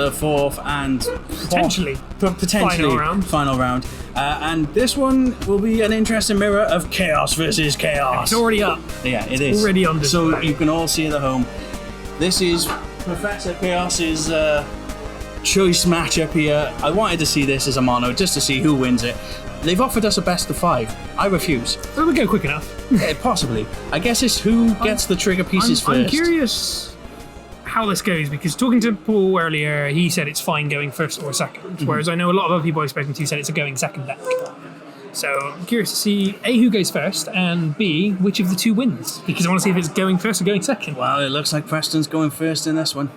the fourth and potentially final round. And this one will be an interesting mirror of Chaos versus Chaos. It's already up. Yeah, it is. Already on display. So you can all see it at home. This is Professor Chaos's choice matchup here. I wanted to see this as a mono just to see who wins it. They've offered us a best of 5. I refuse. Well, we'll go quick enough. Possibly. I guess it's who gets the trigger pieces first. I'm curious how this goes, because talking to Paul earlier, he said it's fine going first or second, whereas I know a lot of other people I've spoken to said it's a going second deck. So I'm curious to see A, who goes first, and B, which of the two wins, because I want to see if it's going first or going second. Well, it looks like Preston's going first in this one.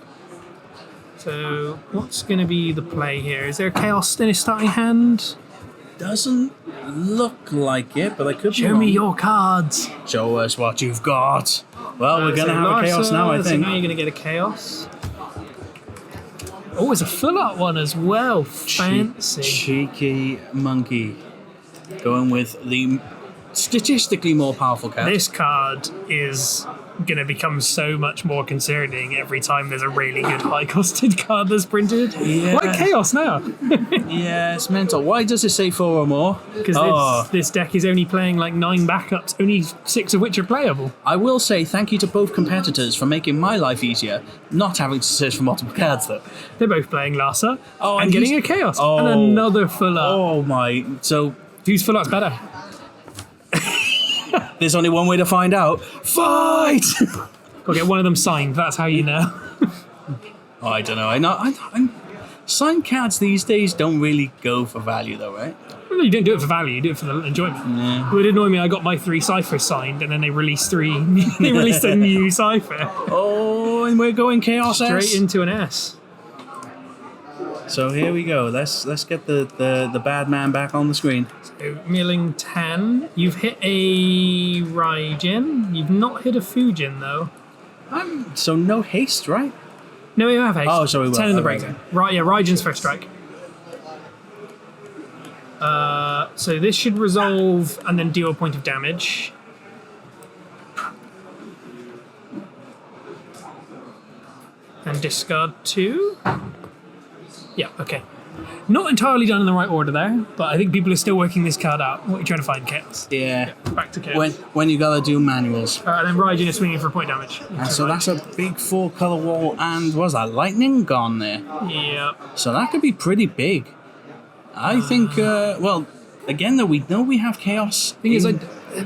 So what's going to be the play here? Is there Chaos in his starting hand? Doesn't look like it, but I could be Show wrong. me your cards. Show us what you've got. Well, we're going to have a Chaos now, I think. So now you're going to get a Chaos. Oh, it's a full art one as well. Fancy. Cheeky monkey. Going with the statistically more powerful card. This card is going to become so much more concerning every time there's a really good high-costed card that's printed. Yeah. Like Chaos now. Yeah, it's mental. Why does it say 4 or more? Because this deck is only playing like 9 backups, only 6 of which are playable. I will say thank you to both competitors for making my life easier, not having to search for multiple cards though. They're both playing Lhasa and getting a Chaos and another full art. Oh my, so whose full art's better? There's only one way to find out. Fight! Gotta get one of them signed, that's how you know. I don't know. I'm signed cards these days don't really go for value though, right? Well, you don't do it for value, you do it for the enjoyment. Yeah. It would annoy me, I got my 3 ciphers signed and then they released 3. They released a new cipher. Oh, and we're going Chaos Straight S. into an S. So here we go. Let's get the bad man back on the screen. So, milling 10. You've hit a Raijin. You've not hit a Fujin though. So no haste, right? No, you have haste. Oh, sorry. 10 in the break zone. Right, yeah, Raijin's first strike. So this should resolve and then deal a point of damage. And discard 2. Yeah, okay. Not entirely done in the right order there, but I think people are still working this card out. What are you trying to find? Chaos. Yeah. Back to Chaos. When you gotta do manuals. And then Raijin is swinging for point damage. So that's a big 4 color wall, and was that lightning gone there? Yeah. So that could be pretty big. I think. Well, again though, we know we have Chaos. Thing is,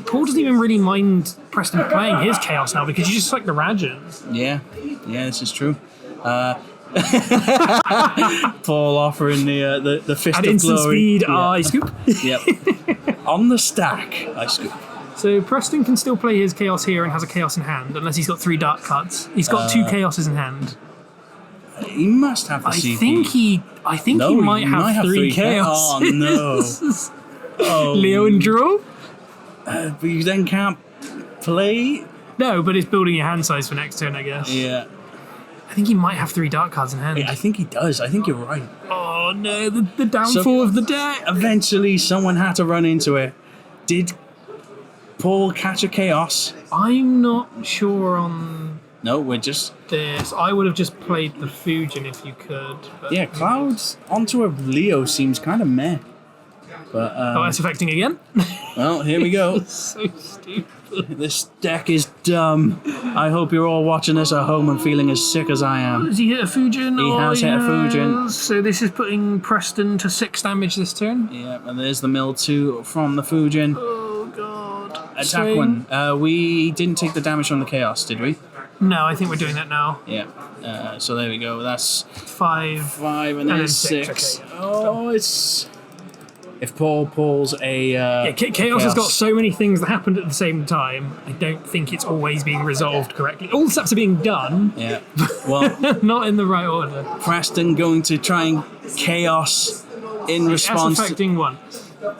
Paul doesn't even really mind Preston playing his Chaos now because you just like the Rajans. Yeah, this is true. Paul offering the fist At of instant glory. speed, Yeah. I scoop. Yep. On the stack, I scoop. So Preston can still play his Chaos here and has a Chaos in hand, unless he's got 3 dark cards. He's got 2 Chaoses in hand. He must have the I CP. think he might have 3 Chaos. Oh no! Oh. Leo and draw? But you then can't play. No, but it's building your hand size for next turn, I guess. Yeah. I think he might have 3 dark cards in hand. I think he does. I think you're right. Oh no, the downfall of the deck. Eventually, someone had to run into it. Did Paul catch a Chaos? I'm not sure on No, we're just... this. I would have just played the Fujin if you could. But Yeah, Clouds onto a Leo seems kind of meh. But, oh, that's affecting again? well, here we go. So stupid. This deck is dumb. I hope you're all watching this at home and feeling as sick as I am. Has he hit a Fujin? He has hit a Fujin. So this is putting Preston to 6 damage this turn. Yeah, and there's the mill 2 from the Fujin. Oh god. Attack 1. We didn't take the damage from the Chaos, did we? No, I think we're doing that now. Yeah. So there we go. That's 5 and then 6. Okay. Oh, it's... If Paul pulls a... Chaos has got so many things that happened at the same time. I don't think it's always being resolved correctly. All the steps are being done. Yeah. Well, not in the right order. Preston going to try and Chaos in response. That's affecting 1.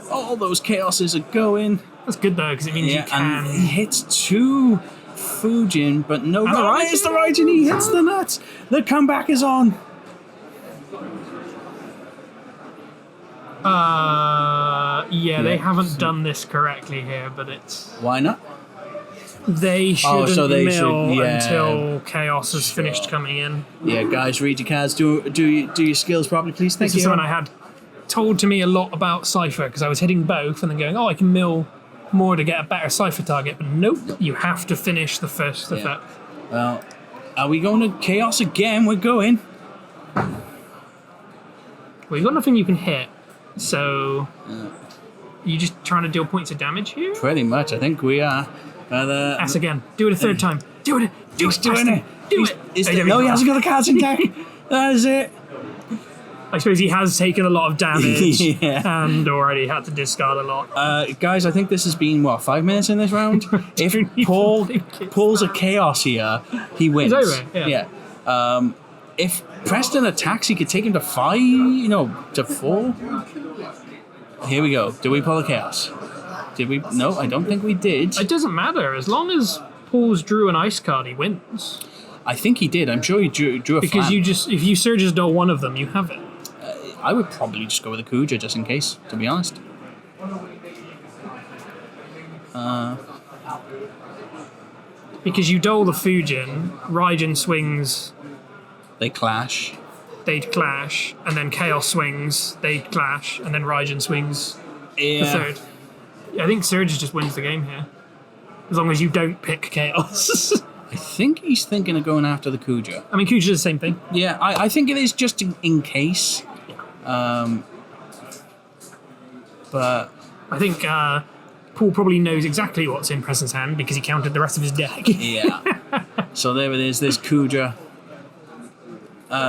All those Chaoses are going. That's good though, because it means you can. And he hits 2 Fujin, but no. It's the Raijin. He hits the nuts. The comeback is on. Yeah, they haven't done this correctly here, but it's... Why not? They shouldn't so they mill should, yeah. until chaos has finished coming in. Yeah, guys, read your cards. Do your skills properly, please. Thank This you. is something I had told to me a lot about Cypher, because I was hitting both and then going, I can mill more to get a better Cypher target. But nope, you have to finish the first effect. Well, are we going to chaos again? We're going. Well, you've got nothing you can hit, so you just trying to deal points of damage here? Pretty much, I think we are. Ass again. Do it a third time. Do it. He's doing it. Do it. No, he hasn't got the cards in deck. That is it. I suppose he has taken a lot of damage Yeah. and already had to discard a lot. Guys, I think this has been, 5 minutes in this round? If Paul pulls a chaos here, he wins. It's over, yeah. If Preston attacks, he could take him to 5, to 4. Here we go. Do we pull a chaos? Did we? No, I don't think we did. It doesn't matter. As long as Paul's drew an ice card, he wins. I think he did. I'm sure he drew a Because flan. if you Surges Dull one of them, you have it. I would probably just go with a Kuja just in case, to be honest. Because you Dole the Fujin, Raijin swings, They clash. they'd clash, and then Chaos swings, they'd clash, and then Raijin swings the third. I think Surge just wins the game here. As long as you don't pick Chaos. I think he's thinking of going after the Kuja. I mean, Kuja does the same thing. Yeah, I think it is just in case. But I think Paul probably knows exactly what's in Preston's hand because he counted the rest of his deck. yeah. So there it is. There's Kuja.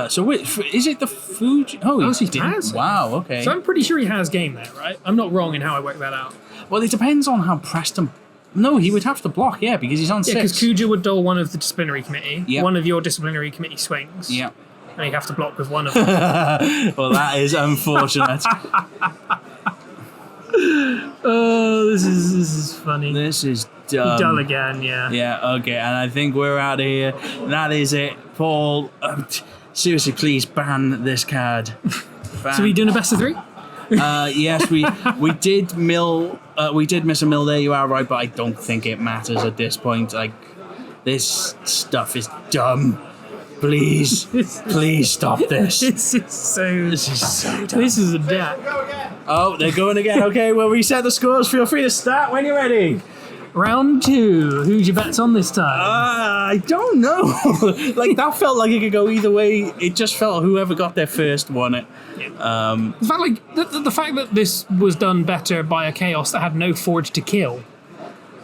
So wait, is it the Fuji? Oh, he did. has. Wow. Okay. So I'm pretty sure he has game there, right? I'm not wrong in how I work that out. Well, it depends on how Preston. No, he would have to block. Yeah, because he's on Yeah, 6. because Kuja would dole one of the disciplinary committee. Yep. One of your disciplinary committee swings. Yeah. And he'd have to block with one of them. Well, that is unfortunate. Oh, this is funny. This is dumb. Dull again, yeah. Yeah. Okay, and I think we're out of here. That is it, Paul. Seriously, please ban this card. Ban. So are we doing a best of 3? Yes, we did mill. We did miss a mill there. You are right, but I don't think it matters at this point. Like, this stuff is dumb. Please stop this. This is so dumb. This is a deck. Oh, they're going again. Okay, well, reset the scores. Feel free to start when you're ready. Round 2. Who's your bets on this time? I don't know. Like, that felt like it could go either way. It just felt whoever got there first won it. In fact, like the fact that this was done better by a chaos that had no forge to kill.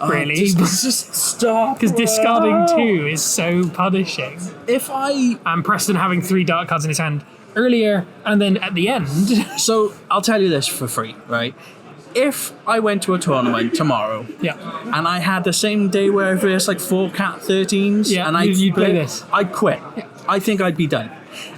Really, Just stop. because discarding 2 is so punishing. And Preston having 3 dark cards in his hand earlier and then at the end. So I'll tell you this for free, right? If I went to a tournament tomorrow, Yeah. and I had the same day where I versed like 4 Cat 13s, Yeah, and you'd play this. I'd quit. I think I'd be done.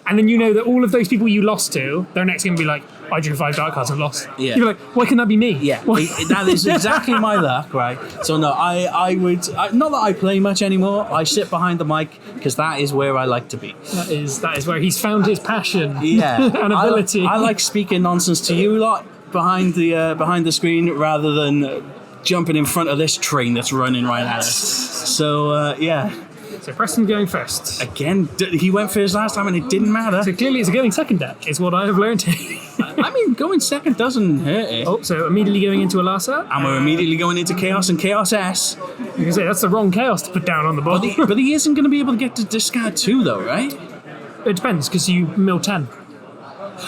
And then you know that all of those people you lost to, their next game will be like, I drew 5 dark cards and lost. Yeah. You're like, why can that be me? Yeah, Why? that is exactly my luck, right? So no, I would not that I play much anymore. I sit behind the mic because that is where I like to be. That is where he's found his passion. Yeah, and ability. I like speaking nonsense to you lot behind the screen rather than jumping in front of this train that's running right at us. So yeah. So Preston's going first. Again, he went first last time and it didn't matter. So clearly it's a going second deck, is what I have learned. I mean, going second doesn't hurt it. Oh, so immediately going into Alasa. And we're immediately going into Chaos and Chaos S. You can say that's the wrong chaos to put down on the board. But he isn't going to be able to get to discard 2 though, right? It depends, because you mill 10.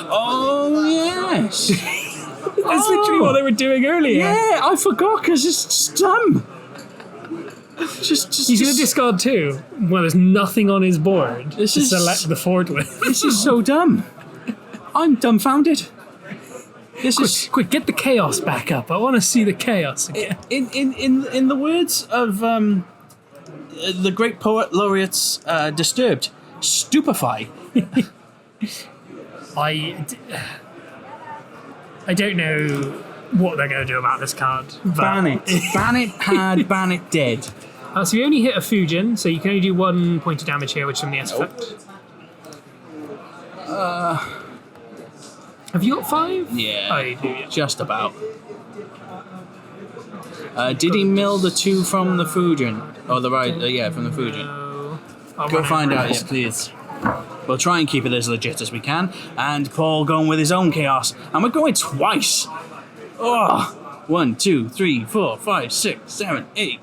Oh, yes. That's literally what they were doing earlier. Yeah, I forgot because it's dumb. Just He's going to discard 2. Well, there's nothing on his board to is- select the forward with. This is so dumb. I'm dumbfounded. This is Quick, get the chaos back up. I want to see the chaos again. in the words of the great poet laureates Disturbed, stupefy. I don't know what they're going to do about this card. But Ban it. Ban it hard, ban it dead. So you only hit a Fujin, so you can only do 1 point of damage here, which is from the S effect. Have you got 5? Yeah. Oh, you do, yeah. Just about. Did he mill the 2 from the Fujin? Oh, the right, yeah, from the Fujin. No. Go find out, yes, please. We'll try and keep it as legit as we can. And Paul going with his own chaos. And we're going twice. Oh, 1, 2, 3, 4, 5, 6, 7, 8,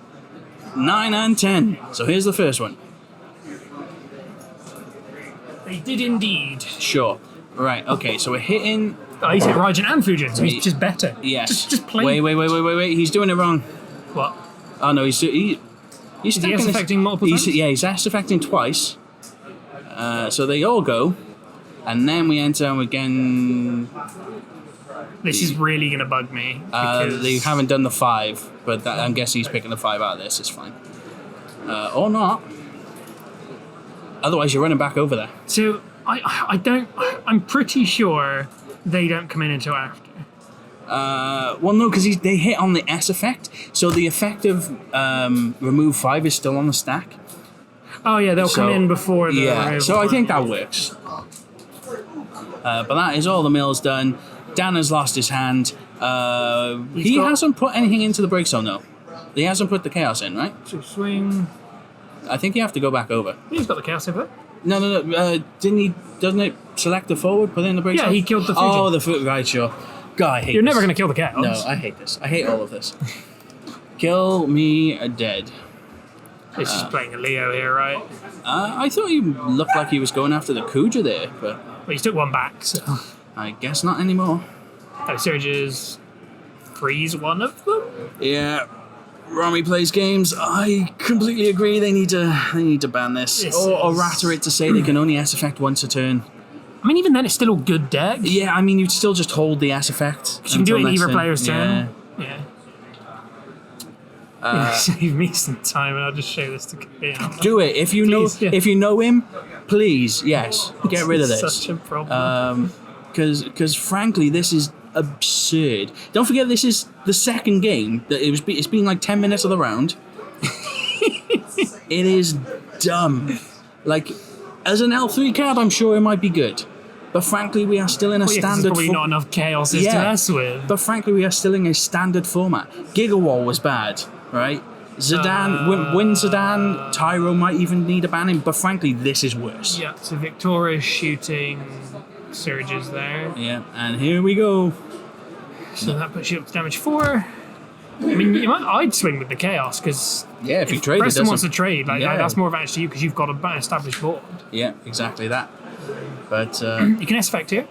9, and 10. So here's the first one. They did indeed. Sure. Right, okay, so we're hitting... Oh, he's hit Raijin and Fujin, so he's just better. Yes. Just play. Wait. He's doing it wrong. What? Oh, no, he's Is he S-affecting multiple times? Yeah, he's S-affecting twice. So they all go. And then we enter again... This is really going to bug me. They haven't done the 5, but I'm guessing he's picking the 5 out of this. It's fine. Or not. Otherwise, you're running back over there. So, I'm pretty sure they don't come in until after. Well, no, because they hit on the S effect. So the effect of remove 5 is still on the stack. Oh, yeah, they'll come in before the... Yeah, so I think that works. But that is all the mills done. Dan has lost his hand. He hasn't put anything into the break zone, though. He hasn't put the chaos in, right? So swing... I think you have to go back over. He's got the chaos over there. No. Doesn't it select the forward, put in the break zone? Yeah, he killed the Fujin. Oh, the foot, right, sure. God, I hate You're this. never going to kill the chaos. No, I hate this. I hate all of this. Kill me dead. It's just playing a Leo here, right? I thought he looked like he was going after the Kuja there, but... Well, he took one back, so... I guess not anymore. Oh, Surges freeze one of them? Yeah. Rami plays games. I completely agree. They need to ban this. Or errata it to say they can only S effect once a turn. I mean, even then, it's still a good deck. Yeah, I mean, you'd still just hold the S effect. Because you can do it in either player's turn. Yeah. Save me some time, and I'll just show this to Kian. Do it if you if you know him. Please, yes, get rid of this. Such a problem. Because frankly, this is absurd. Don't forget, this is the second game that it's been like 10 minutes of the round. It is dumb. Like, as an L3 card, I'm sure it might be good. But frankly, we are still in a standard... There's probably not enough chaos to mess with. But frankly, we are still in a standard format. Gigawall was bad, right? Zidane, win Zidane, Tyro might even need a banning, but frankly, this is worse. Yeah, so Victoria's shooting Surges there. Yeah, and here we go. So that puts you up to damage 4. I mean, I'd swing with the chaos, because if you trade, Preston wants to trade, that's more advantage to you, because you've got an established board. Yeah, exactly that. But you can S-effect here.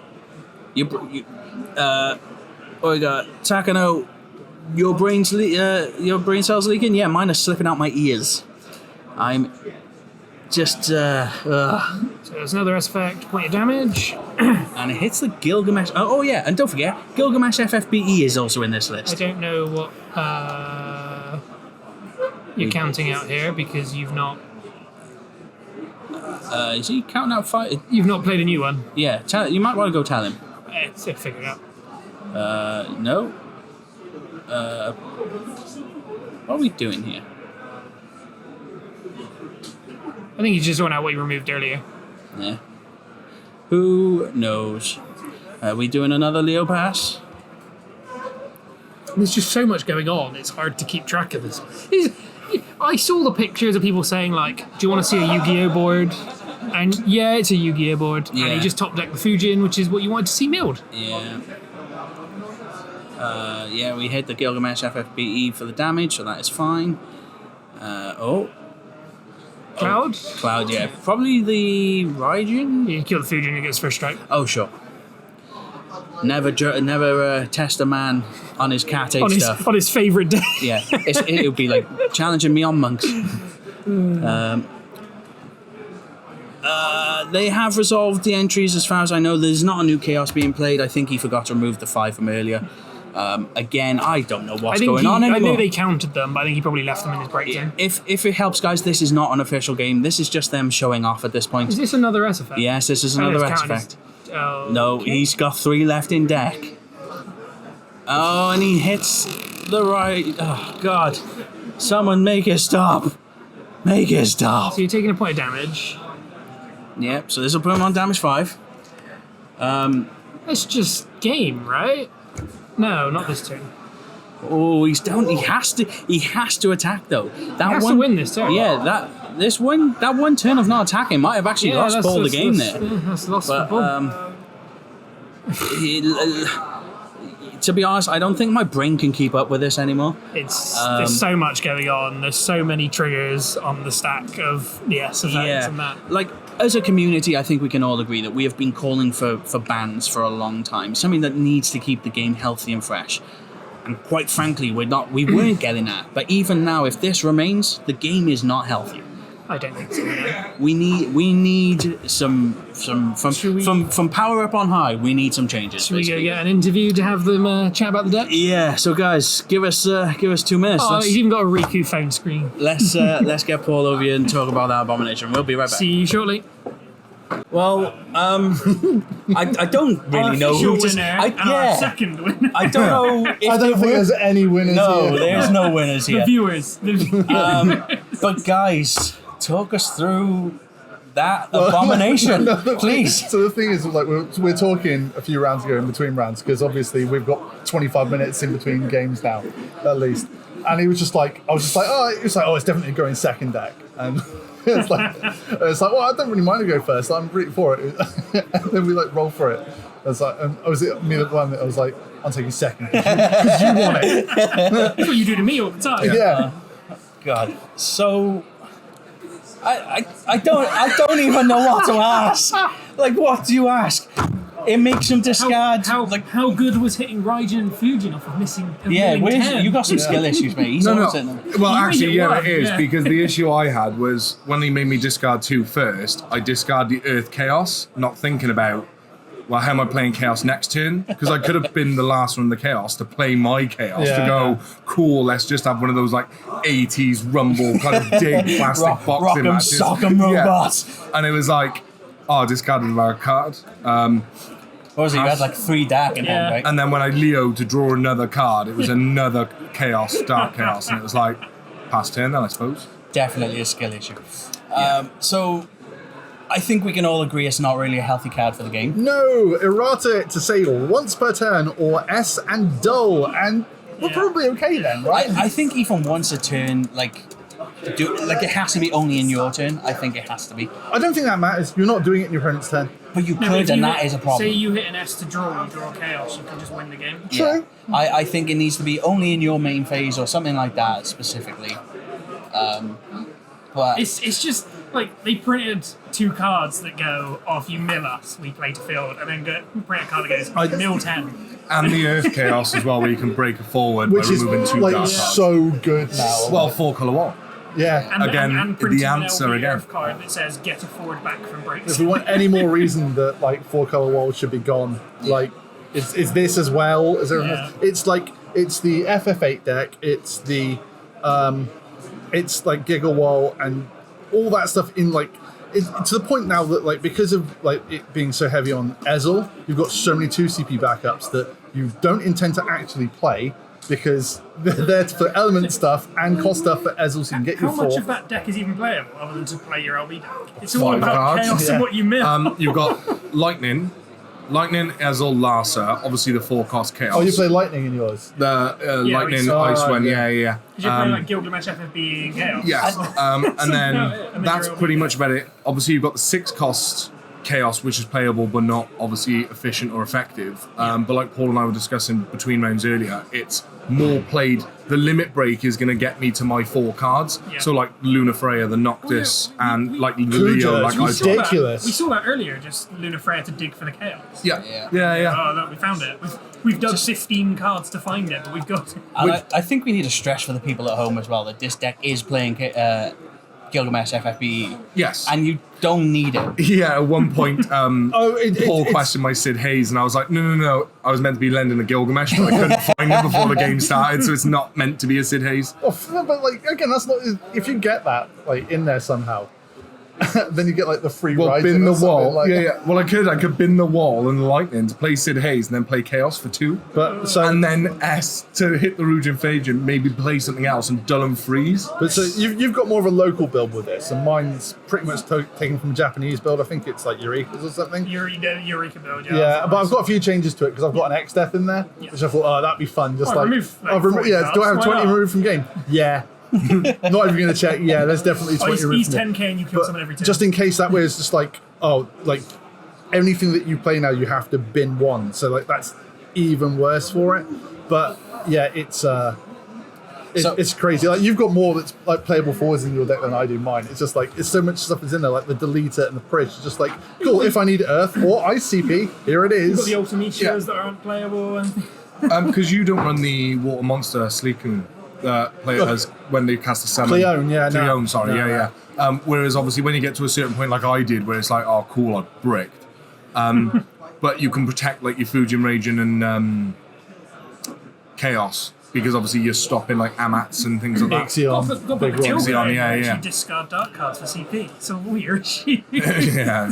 We got Takano. Your brain cells leaking? Yeah, mine are slipping out my ears. I'm just So there's another S-effect, point of damage. And it hits the Gilgamesh. Oh yeah, and don't forget, Gilgamesh FFBE is also in this I list. don't know what you're counting out here, because you've not Is he counting out 5? you've not played a new one. Yeah, you might want to go tell him. So figure it out. No. What are we doing here? I think he's just throwing out what you removed earlier. Yeah. Who knows? Are we doing another Leo pass? There's just so much going on, it's hard to keep track of this. I saw the pictures of people saying, like, do you want to see a Yu-Gi-Oh board? And yeah, it's a Yu-Gi-Oh board. Yeah. And he just top decked the Fujin, which is what you wanted to see milled. Yeah. We hit the Gilgamesh FFBE for the damage, so that is fine. Cloud, yeah. Probably the Raijin? You kill the Fujin, it gets first strike. Oh, sure. Never test a man on his cat On stuff. his favourite day. Yeah, it would be like challenging me on monks. They have resolved the entries as far as I know. There's not a new chaos being played. I think he forgot to remove the 5 from earlier. Again, I don't know what's going on anymore. I know they counted them, but I think he probably left them in his break zone. If it helps, guys, this is not an official game. This is just them showing off at this point. Is this another S effect? Yes, this is another S effect. No, he's got 3 left in deck. Oh, and he hits the right... Oh, God. Someone make it stop. Make it stop. So you're taking a point of damage. Yep, so this will put him on damage 5. It's just game, right? No, not this turn. Oh, he's down. He has to attack though. That He has to win this turn. Yeah, that one turn of not attacking might have actually lost Paul the game there. That's lost But the ball. To be honest, I don't think my brain can keep up with this anymore. There's so much going on. There's so many triggers on the stack of the S effects and that. Like, as a community, I think we can all agree that we have been calling for bans for a long time. Something that needs to keep the game healthy and fresh. And quite frankly, we weren't getting that. But even now, if this remains, the game is not healthy. I don't think so. No. We need some from power up on high. We need some changes. Should we go get an interview to have them chat about the deck? Yeah. So guys, give us 2 minutes. Oh, he's even got a Riku phone screen. Let's get Paul over here and talk about that abomination. We'll be right back. See you shortly. Well, I don't really know who to. Our second winner. I don't know. If I don't think there's any winners No, here. there's no winners here. The viewers. But guys, talk us through that abomination, please. So the thing is, like, we're talking a few rounds ago in between rounds, because obviously we've got 25 minutes in between games now, at least. And he was just like, it's definitely going second deck. And it's like, well, I don't really mind to go first. I'm pretty for it. And then we like roll for it. I was like, was it me the one that I was like, I'm taking second because you want it. That's what you do to me all the time. Yeah. God. So I don't even know what to ask. Like, what do you ask? It makes him discard. How good was hitting Raijin Fujin off of missing? You got some skill issues, mate. He's No. always in them. Well, You actually, made it yeah, work, it is, yeah. because the issue I had was when he made me discard 2 first, I discard the Earth Chaos, not thinking about, well, how am I playing Chaos next turn? Because I could have been the last one in the Chaos to play my Chaos, to go, cool, let's just have one of those, like, 80s Rumble kind of big plastic boxing Rock'em matches. sock'em robots. And it was like, I discarded my card. What was it? You had like 3 dark in hand, right? And then when I Leo to draw another card, it was another Chaos, Dark Chaos, and it was like, past turn then, I suppose. Definitely a skill issue. So I think we can all agree it's not really a healthy card for the game. No, errata to say once per turn, or S and dull, and we're probably okay then, right? I think even once a turn, it has to be only in your turn. I think it has to be. I don't think that matters. You're not doing it in your opponent's turn. But you No, but could, if and you that hit- is a problem. Say you hit an S to draw, you draw Chaos, you can just win the game. True. I think it needs to be only in your main phase or something like that specifically. But It's just like they printed 2 cards that go off. You mill us, we play to field, and then print a card that goes mill 10. And the Earth Chaos as well, where you can break a forward Which by is removing 2 like dark cards. so good now. Well, 4 colour wall. Yeah. Again, printing the an answer LB again. Earth card that says get a forward back from breaks. If we want any more reason that like 4 color walls should be gone, like is this as well as everything else? It's like it's the FF8 deck, it's the it's like Giggle Wall and all that stuff in like to the point now that like because of like it being so heavy on Ezel, you've got so many 2CP backups that you don't intend to actually play because they're there for element stuff and cost stuff for Ezel so you can get your How 4. much of that deck is even playable other than to play your LB deck? It's all 5 about cards. chaos and what you mill. You've got Lightning, Ezel, Larsa, obviously the 4-cost Chaos. Oh, you play Lightning in yours? The Yeah, Lightning, we saw- Ice one, yeah. yeah. Because you're playing like Gilgamesh FFB and Chaos. Yes, and then and that's you're pretty LB much about it. Obviously, you've got the 6-cost Chaos, which is playable but not obviously efficient or effective. But like Paul and I were discussing between rounds earlier, it's more played. The limit break is going to get me to my 4 cards. Yeah. So like Luna Freya, the Noctis, and like the Kuja, Leo, like it's I ridiculous. We saw that earlier, just Luna Freya to dig for the Chaos. Yeah. Oh, look, we found it. We've dug 15 cards to find it, but we've got it. and I think we need to stress for the people at home as well that this deck is playing Gilgamesh FFBE. Yes. And you don't need it. Yeah, at one point, Paul it's- questioned my Sid Hayes, and I was like, no. I was meant to be lending a Gilgamesh, but I couldn't find it before the game started, so it's not meant to be a Sid Hayes. Oh, but like again, that's not. If you get that like in there somehow, then you get like the free Well, ride. bin the wall. Like, yeah. Well, I could bin the wall and the lightning to play Sid Hayes and then play Chaos for 2. But so And then S to hit the Rouge Invasion, maybe play something else and dull and freeze. But so you've got more of a local build with this, and mine's pretty much taken from a Japanese build. I think it's like Eureka's or something. Eureka build, yeah. Yeah, but I've got a few changes to it because I've got an X Death in there, which I thought, oh, that'd be fun. Just remove, like, 40 do I have cards, 20 why not? removed from game? Yeah. Not even going to check. Yeah, there's definitely 20 He's removed. from 10k and you kill someone every turn. just in case that way, it's just like, like anything that you play now, you have to bin 1. So like that's even worse for it. But yeah, it's crazy. Like you've got more that's like playable forwards in your deck than I do mine. It's just like it's so much stuff is in there, like the deleter and the bridge. It's just like cool. If I need Earth or Ice CP, here it You've got is. the Ultimatias that aren't playable and Because you don't run the Water Monster Sleekun players when they cast a summon. Cleone, yeah, no. Cleone, sorry, No, yeah. Whereas obviously when you get to a certain point like I did, where it's like, oh cool, I bricked. But you can protect like your Fujin Raging and Chaos. Because obviously you're stopping like Amats and things like that. Ixion, got big the one. Tilbury yeah. actually discard dark cards for CP. So weird.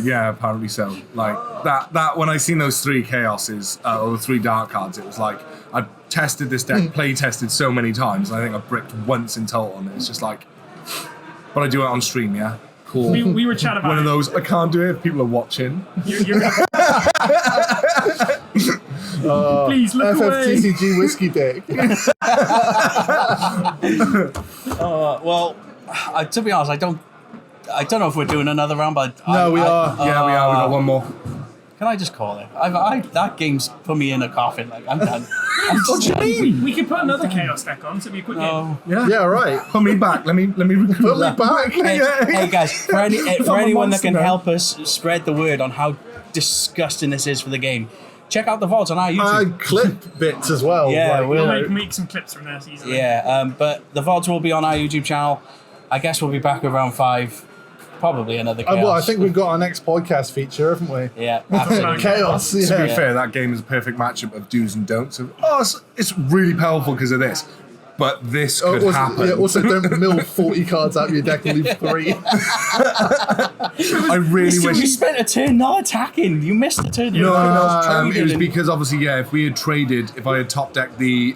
yeah, apparently so. Like that when I seen those 3 Chaoses or the 3 dark cards, it was like I tested this deck, play tested so many times. I think I bricked once in total, and it's just like, but I do it on stream, yeah. Cool. we were chatting about One of those. I can't do it if people are watching. You're please look away. FFTCG whiskey deck. Well, to be honest, I don't know if we're doing another round, but No, we are. Yeah, we are. We got one more. Can I just call it? That game's put me in a coffin. Like I'm done. What do you mean? We could put another Chaos deck on, so it'd be a quick game. Yeah. Yeah, right. Put me back. Let me recruit. Put me back. Hey guys, for anyone that can monster, man. help us spread the word on how disgusting this is for the game, check out the vaults on our YouTube. Clip bits as well. Yeah, like, we'll- We'll make some clips from there easily. Yeah, but the vaults will be on our YouTube channel. I guess we'll be back with round 5. Probably another chaos. well, I think we've got our next podcast feature, haven't we? Yeah, absolutely. Chaos. To be Yeah. fair, that game is a perfect matchup of do's and don'ts. It's really powerful because of this, but this could happen. Also, don't mill 40 cards out of your deck and leave 3. I really You wish. spent a turn not attacking. You missed a turn. No, Traded it was and- because obviously, yeah, if we had traded, if I had top decked the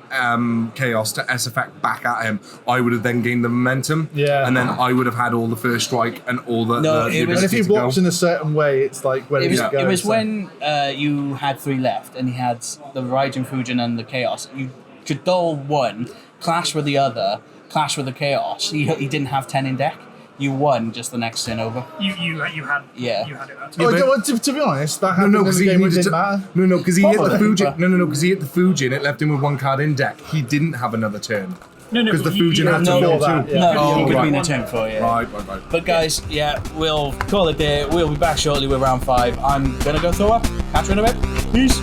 Chaos to S effect back at him, I would have then gained the momentum. Yeah. And then I would have had all the first strike and all the. No, the it was- And if ability you to go. watch in a certain way, it's like where It was, you go. it was so- when you had 3 left and he had the Raijin Fujin and the Chaos. You could dull one, clash with the other, clash with the Chaos. He didn't have 10 in deck. You won just the next turn over. You had Yeah. you had it out. Oh, but- well, to be honest, that happened No, in because the he game. It needed didn't to. matter. No, because he hit the Probably, Fujin. but- No, because he hit the Fujin. It left him with 1 card in deck. He didn't have another turn. No, Because the he- Fujin had to No, mill that, too. yeah. No, Oh, he could right. be in a turn for you. Right. But guys, yeah, we'll call it there. We'll be back shortly with round 5. I'm gonna go throw up. Catch you in a bit. Peace.